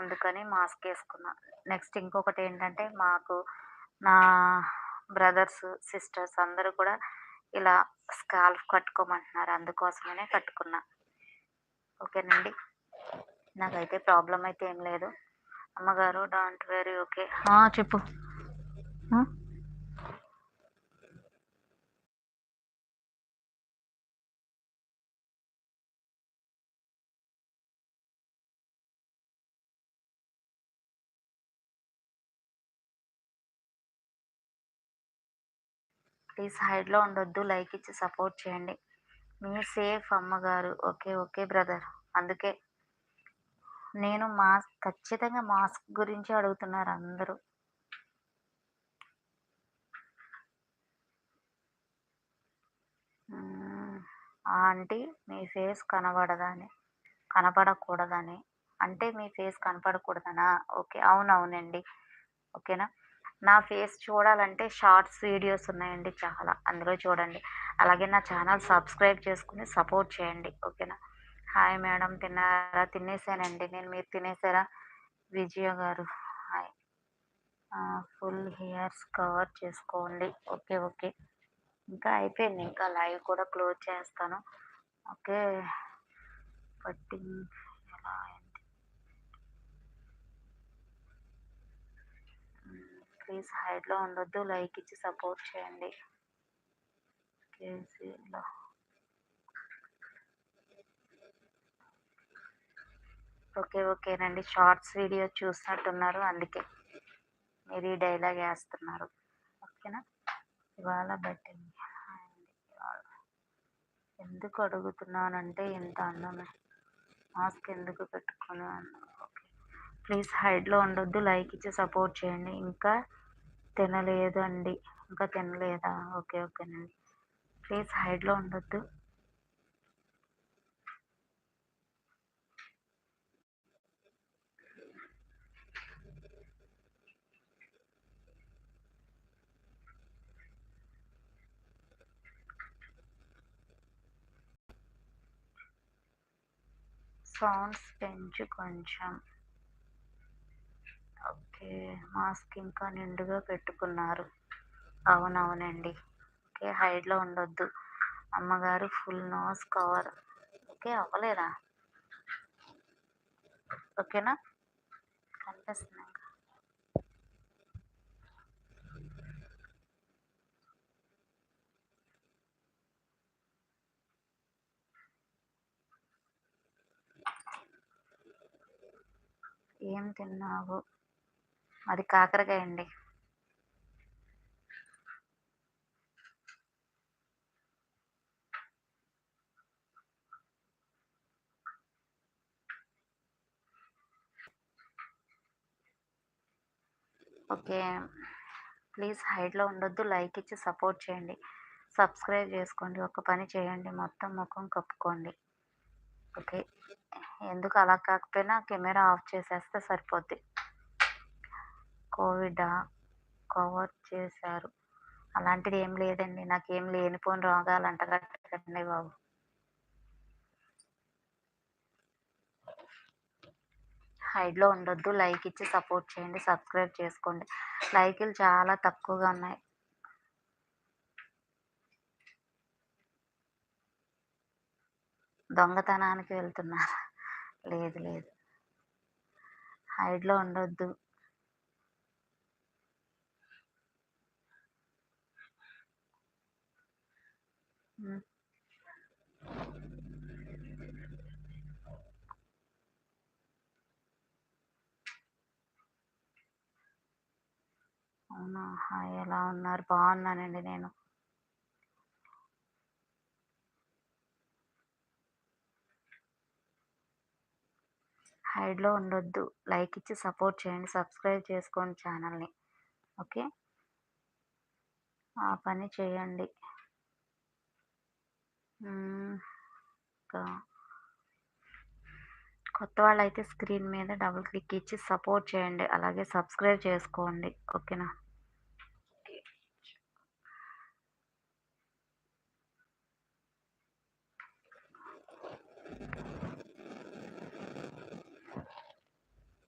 అందుకని mask ఏసుకున్నా. Next ఇంకొకటేంటంటే మాకు నా బ్రదర్స్, సిస్టర్స్ అందరూ కూడా ఇలా స్కార్ఫ్ కట్టుకోమంటున్నారు. అందుకోసమనే కట్టుకున్నా. ఓకేనండి. నాకైతే ప్రాబ్లమ్ అయితే ఏం లేదు. అమ్మగారు డోంట్ వెరీ ఓకే. చెప్పు. ఆ! ప్లీజ్ హైడ్‌లో ఉండొద్దు. లైక్ ఇచ్చి సపోర్ట్ చేయండి. మీ సేఫ్ అమ్మగారు. ఓకే. Okay brother. అందుకే నేను ఖచ్చితంగా మాస్క్ గురించే అడుగుతున్నారు అందరూ. హ్మ్. ఆంటీ మీ ఫేస్ కనబడదని కనపడకూడదని. అంటే మీ ఫేస్ కనపడకూడదనా? ఓకే. అవునవునండి. ఓకేనా? నా ఫేస్ చూడాలంటే షార్ట్స్ వీడియోస్ ఉన్నాయండి చాలా. అందులో చూడండి. అలాగే నా ఛానల్ సబ్స్క్రైబ్ చేసుకొని సపోర్ట్ చేయండి. ఓకేనా? హాయ్ మేడం తిన్నారా? తినేసానండి నేను. మీరు తినేసారా? విజయ గారు హాయ్. ఫుల్ హెయిర్స్ కవర్ చేసుకోండి. ఓకే. ఓకే. ఇంకా అయిపోయింది. ఇంకా లైవ్ కూడా క్లోజ్ చేస్తాను. ఓకే. కటింగ్ ఎలా అయింది? ప్లీజ్ హైడ్‌లో ఉండొద్దు. లైక్ ఇచ్చి సపోర్ట్ చేయండి. కేజీలో ఓకే. ఓకేనండి. షార్ట్స్ వీడియో చూసినట్టున్నారు. అందుకే మీరు ఈ డైలాగ్ ఏస్తున్నారు. ఓకేనా? ఇవాళ బెట్టింగ్ అండి. ఇవాళ ఎందుకు అడుగుతున్నానంటే ఇంత అందమే మాస్క్ ఎందుకు పెట్టుకున్నాను. ఓకే. ప్లీజ్ హైడ్‌లో ఉండొద్దు. లైక్ ఇచ్చి సపోర్ట్ చేయండి. ఇంకా తినలేదండి. ఇంకా తినలేదా? ఓకే. ఓకేనండి. ప్లీజ్ హైడ్‌లో ఉండొద్దు. సౌండ్స్ పెంచు కొంచెం. ఓకే. మాస్క్ ఇంకా నిండుగా పెట్టుకున్నారు. అవునవునండి. ఓకే. హైడ్‌లో ఉండొద్దు. అమ్మగారు ఫుల్ నోస్ కవర్. ఓకే. అవ్వలేదా? ఓకేనా? కనిపిస్తుందా ఇంకా? ఏం తిన్నావు? అది కాకరకాయ అండి. ఓకే. ప్లీజ్ హైడ్‌లో ఉండొద్దు. లైక్ ఇచ్చి సపోర్ట్ చేయండి. సబ్స్క్రైబ్ చేసుకోండి. ఒక పని చేయండి. మొత్తం ముఖం కప్పుకోండి. ఓకే. ఎందుకు అలా కాకపోయినా కెమెరా ఆఫ్ చేసేస్తే సరిపోద్ది. కోవిడా? కవర్ చేశారు. అలాంటిది ఏం లేదండి. నాకేం లేనిపోని రోగాలు అంటగట్టకండి బాబు. హైడ్‌లో ఉండొద్దు. లైక్ ఇచ్చి సపోర్ట్ చేయండి. సబ్స్క్రైబ్ చేసుకోండి. లైకులు చాలా తక్కువగా ఉన్నాయి. దొంగతనానికి వెళ్తున్నారా? లేదు లేదు. హైడ్‌లో ఉండొద్దు. హ్మ్. అవునా! హాయ్ ఎలా ఉన్నారు? బాగున్నానండి నేను. హైడ్‌లో ఉండొద్దు. లైక్ ఇచ్చి సపోర్ట్ చేయండి. సబ్స్క్రైబ్ చేసుకోండి ఛానల్‌ని. ఓకే. ఆ పని చేయండి. హ్మ్. ఇంకా కొత్త వాళ్ళైతే స్క్రీన్ మీద డబుల్ క్లిక్ ఇచ్చి సపోర్ట్ చేయండి. అలాగే సబ్స్క్రైబ్ చేసుకోండి. ఓకేనా?